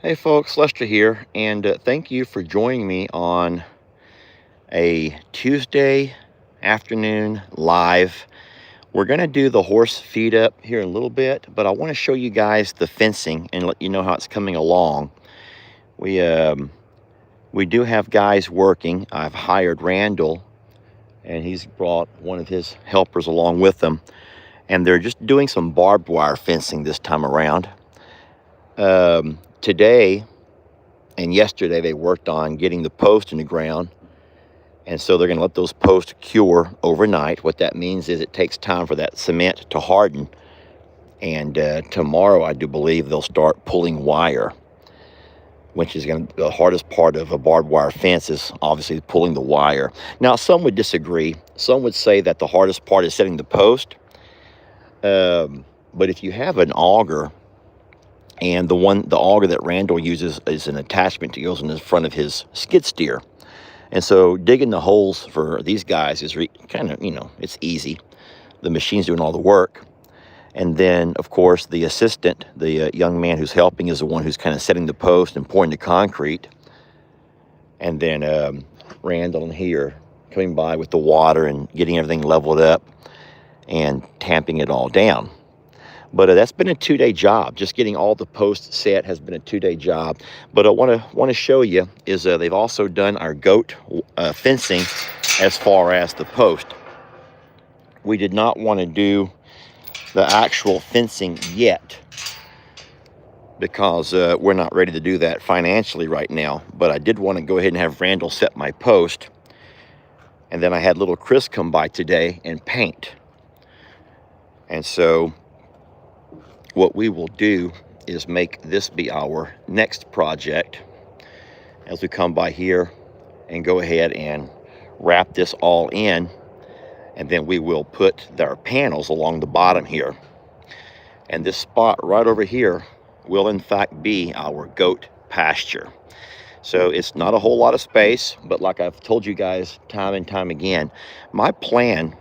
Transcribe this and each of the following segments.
Hey folks, Lester here, and thank you for joining me on a Tuesday afternoon live. We're going to do the horse feed up here in a little bit, but I want to show you guys the fencing and let you know how it's coming along. We do have guys working. I've hired Randall, and he's brought one of his helpers along with them, and they're just doing some barbed wire fencing this time around. Today and yesterday they worked on getting the post in the ground, and so they're going to let those posts cure overnight. What that means is it takes time for that cement to harden, and tomorrow I do believe they'll start pulling wire, which is going to be the hardest part of a barbed wire fence, is obviously pulling the wire. Now some would disagree. Some would say that the hardest part is setting the post, but if you have an auger, and the auger that Randall uses is an attachment that goes in the front of his skid steer. And so digging the holes for these guys is kind of, it's easy. The machine's doing all the work. And then, of course, the assistant, the young man who's helping, is the one who's kind of setting the post and pouring the concrete. And then Randall and he are coming by with the water and getting everything leveled up and tamping it all down. But that's been a 2-day job. Just getting all the posts set has been a 2-day job. But I want to show you is they've also done our goat fencing as far as the post. We did not want to do the actual fencing yet because we're not ready to do that financially right now. But I did want to go ahead and have Randall set my post. And then I had little Chris come by today and paint. And so what we will do is make this be our next project as we come by here and go ahead and wrap this all in, and then we will put our panels along the bottom here. And this spot right over here will in fact be our goat pasture. So it's not a whole lot of space, but like I've told you guys time and time again, my plan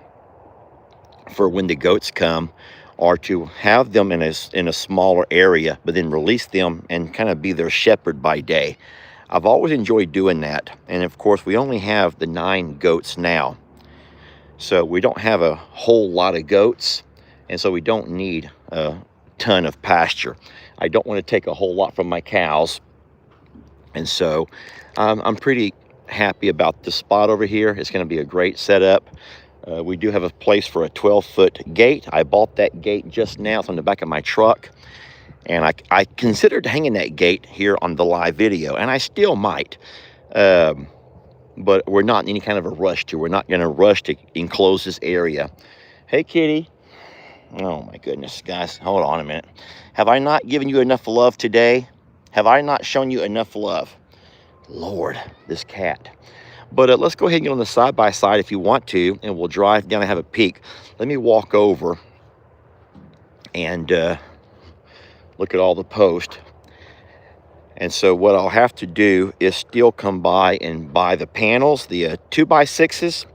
for when the goats come are to have them in a smaller area, but then release them and kind of be their shepherd by day. I've always enjoyed doing that. And of course, we only have the 9 goats now. So we don't have a whole lot of goats. And so we don't need a ton of pasture. I don't want to take a whole lot from my cows. And so I'm pretty happy about the spot over here. It's going to be a great setup. We do have a place for a 12-foot gate. I bought that gate just now. It's on the back of my truck. And I considered hanging that gate here on the live video, and I still might. But we're not in any kind of a rush to. We're not going to rush to enclose this area. Hey, kitty. Oh, my goodness, guys. Hold on a minute. Have I not given you enough love today? Have I not shown you enough love? Lord, this cat. But let's go ahead and get on the side-by-side if you want to, and we'll drive down and have a peek. Let me walk over and look at all the posts. And so what I'll have to do is still come by and buy the panels. The 2x6s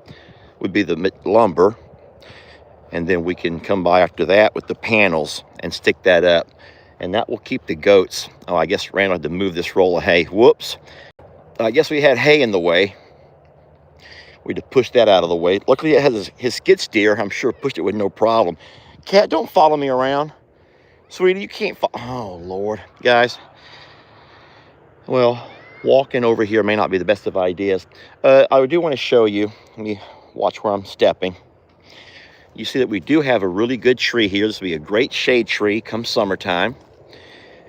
would be the lumber. And then we can come by after that with the panels and stick that up. And that will keep the goats. Oh, I guess Randall had to move this roll of hay. Whoops. I guess we had hay in the way. We had to push that out of the way. Luckily, it has his skid steer. I'm sure pushed it with no problem. Cat, don't follow me around. Sweetie, you can't follow. Oh, Lord. Guys. Well, walking over here may not be the best of ideas. I do want to show you. Let me watch where I'm stepping. You see that we do have a really good tree here. This will be a great shade tree come summertime.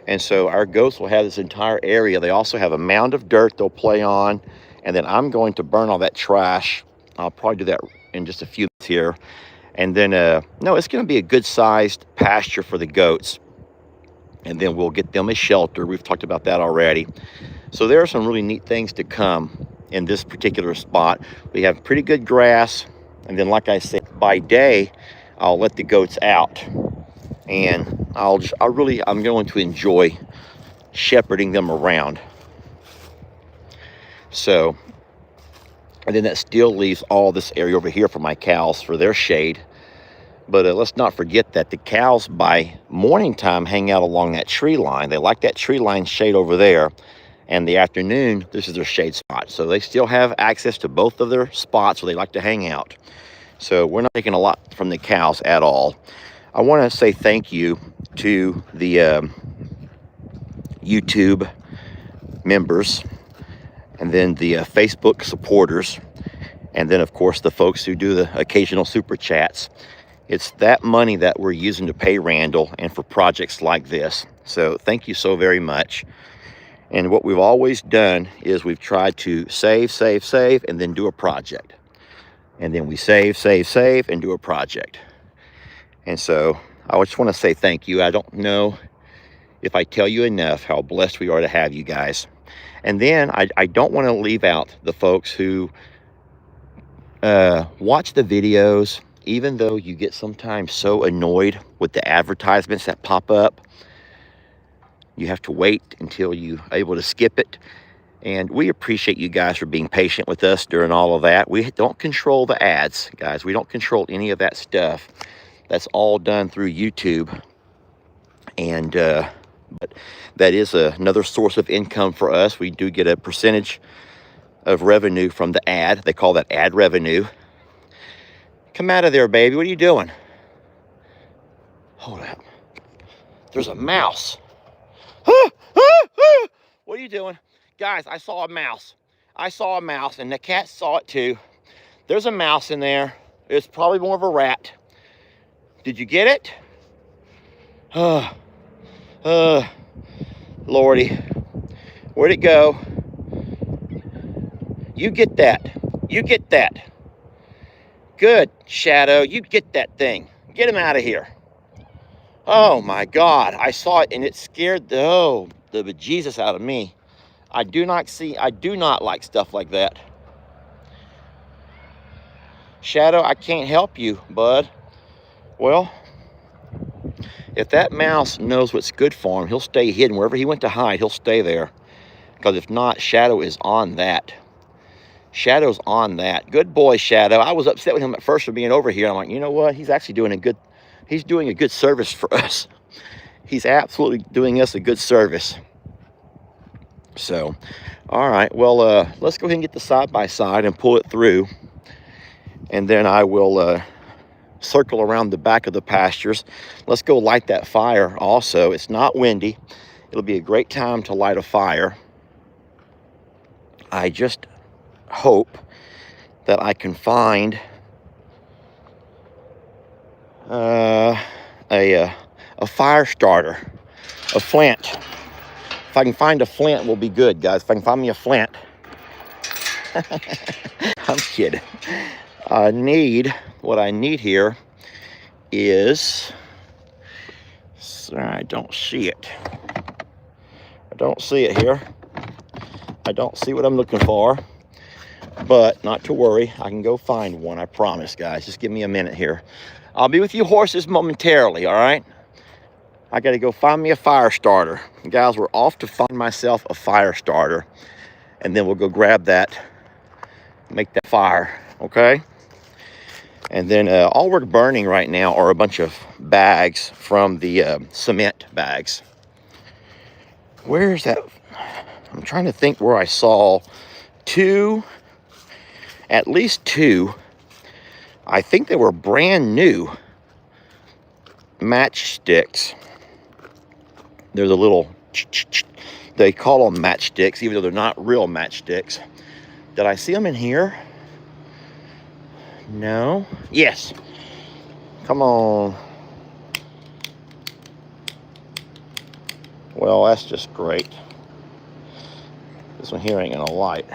And so our goats will have this entire area. They also have a mound of dirt they'll play on. And then I'm going to burn all that trash. I'll probably do that in just a few minutes here. And then, no, it's going to be a good-sized pasture for the goats. And then we'll get them a shelter. We've talked about that already. So there are some really neat things to come in this particular spot. We have pretty good grass. And then, like I said, by day, I'll let the goats out. And I'm going to enjoy shepherding them around. So, and then that still leaves all this area over here for my cows for their shade. But let's not forget that the cows by morning time hang out along that tree line. They like that tree line shade over there. And the afternoon, this is their shade spot. So they still have access to both of their spots where they like to hang out. So we're not taking a lot from the cows at all. I want to say thank you to the YouTube members, and then the Facebook supporters, and then of course the folks who do the occasional super chats. It's that money that we're using to pay Randall and for projects like this. So thank you so very much. And what we've always done is we've tried to save, and then do a project. And then we save, and do a project. And so I just want to say thank you. I don't know if I tell you enough how blessed we are to have you guys. And then I don't want to leave out the folks who watch the videos, even though you get sometimes so annoyed with the advertisements that pop up. You have to wait until you're able to skip it. And we appreciate you guys for being patient with us during all of that. We don't control the ads, guys. We don't control any of that stuff. That's all done through YouTube. And but that is another source of income for us. We do get a percentage of revenue from the ad. They call that ad revenue. Come out of there, baby. What are you doing? Hold up. There's a mouse. What are you doing? Guys, I saw a mouse. I saw a mouse, and the cat saw it too. There's a mouse in there. It's probably more of a rat. Did you get it? Lordy. Where'd it go? You get that. You get that. Good, Shadow. You get that thing. Get him out of here. Oh my God. I saw it and it scared the bejesus out of me. I do not like stuff like that. Shadow, I can't help you, bud. Well, if that mouse knows what's good for him, he'll stay hidden. Wherever he went to hide, he'll stay there. Because if not, Shadow is on that. Shadow's on that. Good boy, Shadow. I was upset with him at first for being over here. I'm like, you know what? He's actually doing a good service for us. He's absolutely doing us a good service. So, all right. Well, let's go ahead and get the side-by-side and pull it through. And then I will circle around the back of the pastures. Let's go light that fire also. It's not windy. It'll be a great time to light a fire. I just hope that I can find a fire starter, a flint. If I can find a flint, we'll be good, guys. If I can find me a flint. I'm kidding. What I need here is, I don't see it. I don't see it here. I don't see what I'm looking for. But not to worry, I can go find one, I promise, guys. Just give me a minute here. I'll be with you horses momentarily, all right? I got to go find me a fire starter. Guys, we're off to find myself a fire starter. And then we'll go grab that, make that fire, okay? And then all we're burning right now are a bunch of bags from the cement bags. Where's that? I'm trying to think where I saw at least two. I think they were brand new matchsticks. They're the little, they call them matchsticks, even though they're not real matchsticks. Did I see them in here? No. Yes. Come on. Well, that's just great. This one here ain't gonna light.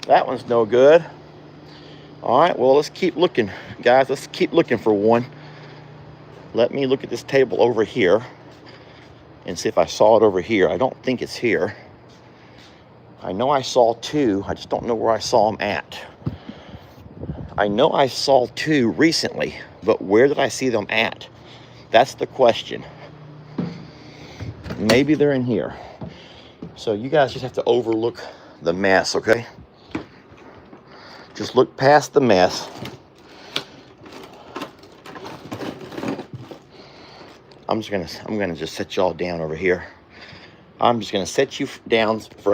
That one's no good. All right, well, let's keep looking, guys. Let's keep looking for one. Let me look at this table over here and see if I saw it over here. I don't think it's here. I know I saw two. I just don't know where I saw them at. I know I saw two recently, but where did I see them at? That's the question. Maybe they're in here. So you guys just have to overlook the mess, okay? Just look past the mess. I'm gonna just set y'all down over here. I'm just gonna set you down for a